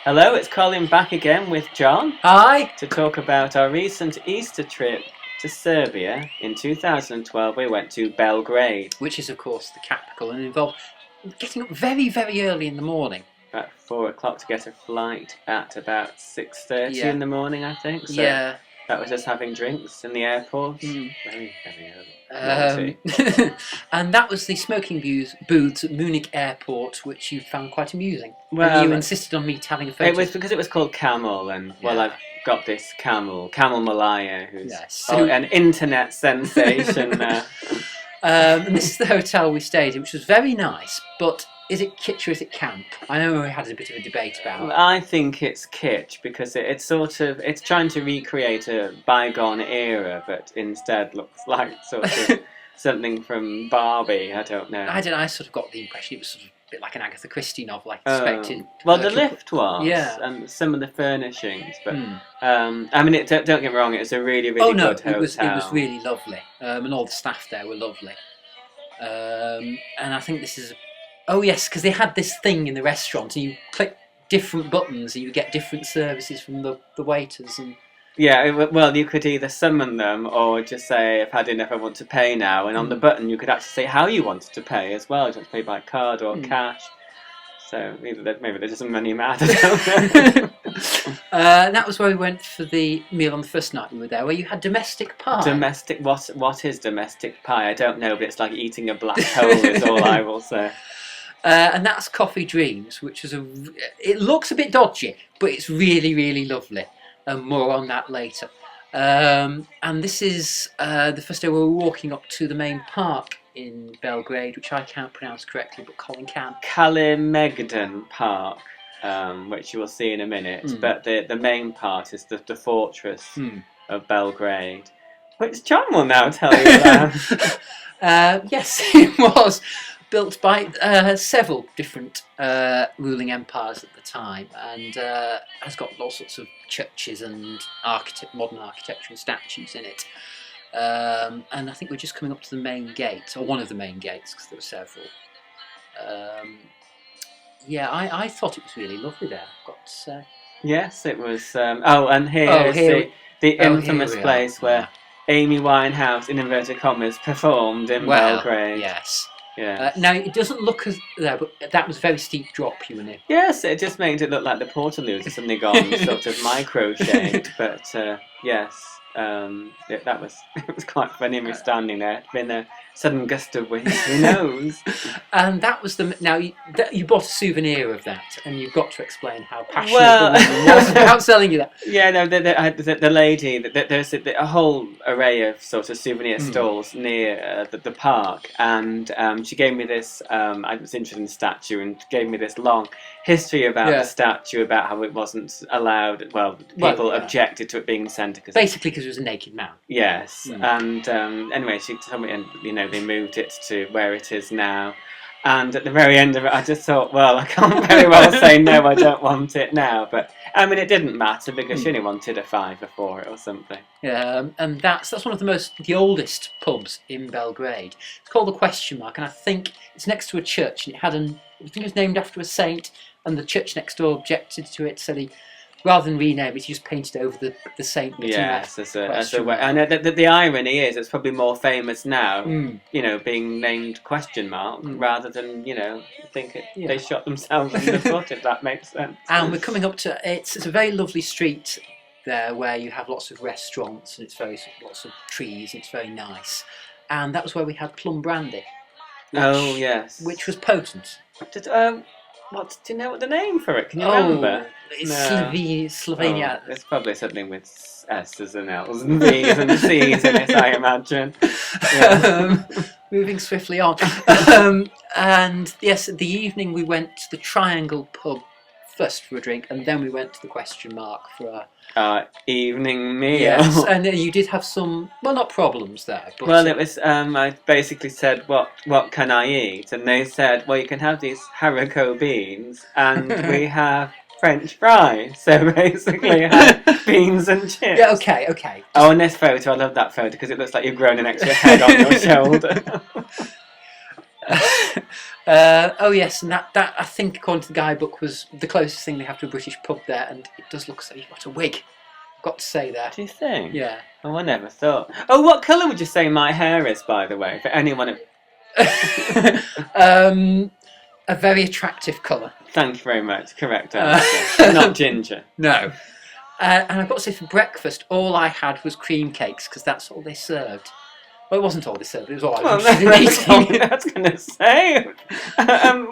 Hello, it's Colin back again with John Hi. to talk about our recent Easter trip to Serbia. In 2012, we went to Belgrade Which is, of course, the capital and involved getting up very, very early in the morning. at 4 o'clock to get a flight at about 6:30 Yeah. in the morning, I think. So Yeah. that was us having drinks in the airport. Mm. Very, very early. Naughty. And that was the smoking booths at Munich Airport, which you found quite amusing. Well, and you insisted on me having a photo. It was because it was called Camel, and well, Yeah. I've got this Camel Malaya, who's So, an internet sensation now. And this is the hotel we stayed in, which was very nice, but is it kitsch or is it camp? I know we had a bit of a debate about it. I think it's kitsch because it's trying to recreate a bygone era, but instead looks like sort of something from Barbie. I don't know. I sort of got the impression it was sort of a bit like an Agatha Christie novel, like expected. Well, the lift was, yeah, and some of the furnishings, but I mean, don't get me wrong, it was a really, really good hotel. It was really lovely, and all the staff there were lovely. And I think this is. Oh yes, because they had this thing in the restaurant, and you click different buttons, and you get different services from the waiters. And yeah, well, you could either summon them or just say, "I've had enough. I want to pay now." And on the button, you could actually say how you wanted to pay as well. Do you want to pay by card or cash? So maybe they're just money mad. I don't know. That was where we went for the meal on the first night we were there, where you had domestic pie. What is domestic pie? I don't know, but it's like eating a black hole. Is all I will say. And that's Coffee Dreams, which is it looks a bit dodgy, but it's really, really lovely. And more on that later. And this is the first day we were walking up to the main park in Belgrade, which I can't pronounce correctly, but Colin can. Kalemegdan Park, which you will see in a minute. But the main part is the fortress of Belgrade, which John will now tell you about. Yes, it was built by several different ruling empires at the time, and has got all sorts of churches and modern architecture and statues in it. And I think we're just coming up to the main gate, or one of the main gates, because there were several. I thought it was really lovely there, I've got to say. Yes, it was. And here's the infamous place where Amy Winehouse, in inverted commas, performed in Belgrade. Yes. Yeah. Now it doesn't look as there, but that was a very steep drop you were near. Yes, it just made it look like the Portaloos had suddenly gone sort of micro-shaped. But yes, it was quite funny me standing there. It'd been a sudden gust of wind. Who knows? And that was you bought a souvenir of that, and you've got to explain how passionate the woman was about selling you that. Yeah, no, the lady. There's a whole array of sort of souvenir stalls near the park, and she gave me this. I was interested in the statue, and gave me this long history about the statue, about how it wasn't allowed. Well, people objected to it being in the centre basically because it was a naked man. Yes, and anyway, she told me, and they moved it to where it is now. And at the very end of it, I just thought, well, I can't very well say no, I don't want it now. But I mean, it didn't matter because she only wanted a $5 for it or something. Yeah, and that's one of the oldest pubs in Belgrade. It's called the Question Mark, and I think it's next to a church, and I think it was named after a saint, and the church next door objected to it, so rather than rename it, he just painted over the saint. Yes, as a way. And the irony is, it's probably more famous now, being named Question Mark, rather than, they shot themselves in the foot, if that makes sense. And we're coming up to, it's a very lovely street there where you have lots of restaurants, and it's lots of trees, and it's very nice. And that was where we had plum brandy. Yes. Which was potent. Do you know what the name for it? Can you remember? It's Slovenia. It's probably something with S's and L's and V's and C's in it, I imagine. Yeah. Moving swiftly on. And yes, the evening we went to the Triangle pub first for a drink, and then we went to the Question Mark for our evening meal. Yes, and you did have some, not problems there. But it was, I basically said, what can I eat? And they said, well, you can have these haricot beans, and we have French fries. So basically, had beans and chips. Yeah, okay. Oh, and this photo, I love that photo, because it looks like you've grown an extra head on your shoulder. Oh yes, and that I think according to the guidebook was the closest thing they have to a British pub there, and it does look as though you've got a wig. I've got to say that. Do you think? Yeah. Oh, I never thought. Oh, what colour would you say my hair is, by the way, for anyone? A very attractive colour. Thank you very much. Correct answer. Not ginger. No. And I've got to say, for breakfast, all I had was cream cakes because that's all they served. Well, it wasn't all they served. It was all I was eating. I was going to say.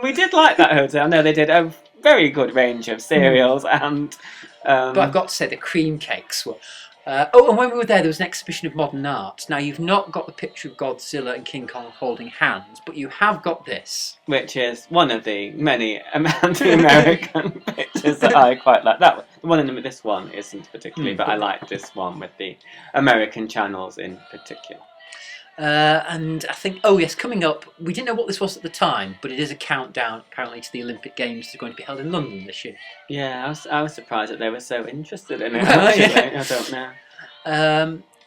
We did like that hotel. No, they did a very good range of cereals and. But I've got to say, the cream cakes were. And when we were there was an exhibition of modern art. Now, you've not got the picture of Godzilla and King Kong holding hands, but you have got this. Which is one of the many anti-American pictures that I quite like. The one in this one isn't particularly, but I like this one with the American channels in particular. And I think, oh yes, coming up, we didn't know what this was at the time, but it is a countdown apparently to the Olympic Games that are going to be held in London this year. Yeah, I was surprised that they were so interested in it. Actually, I don't know.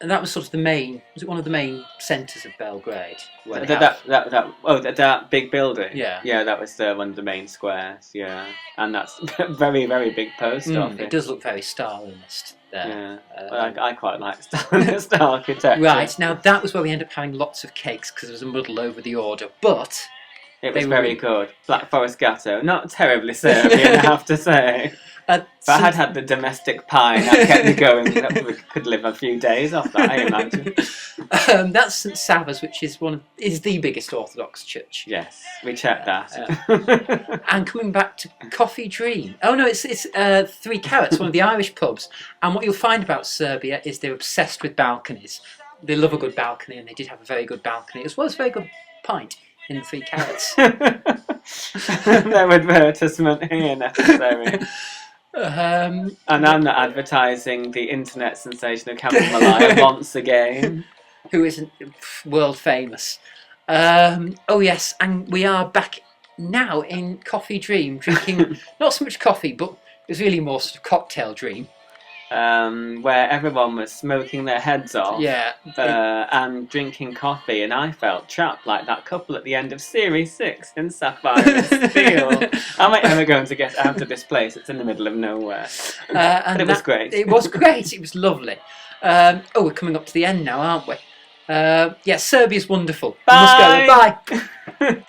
And that was sort of the main. Was it one of the main centres of Belgrade? That big building. Yeah, yeah, that was one of the main squares. Yeah, and that's a very, very big post office. It does look very Stalinist there. Yeah, I quite like Stalinist architecture. Right, now that was where we ended up having lots of cakes because there was a muddle over the order, but it was very good. Black Forest Gatto, not terribly Serbian, I have to say. But I had the domestic pie, and that kept me going. We could live a few days off that, I imagine. That's St Sava's, which is the biggest Orthodox church. Yes, we checked that. And coming back to Coffee Dream. Oh no, it's 3 Carrots, one of the Irish pubs. And what you'll find about Serbia is they're obsessed with balconies. They love a good balcony, and they did have a very good balcony, as well as a very good pint in the 3 Carrots. No advertisement here necessary. And I'm not advertising the internet sensation of Campbell Malaya once again. Who isn't world famous. Oh yes, and we are back now in Coffee Dream, drinking not so much coffee, but it was really more sort of cocktail dream. Where everyone was smoking their heads off, and drinking coffee, and I felt trapped like that couple at the end of Series 6 in Sapphire and Steel. Am I ever going to get out of this place? It's in the middle of nowhere. But it was great. It was great. It was lovely. We're coming up to the end now, aren't we? Serbia's wonderful. Bye. We must go. Bye.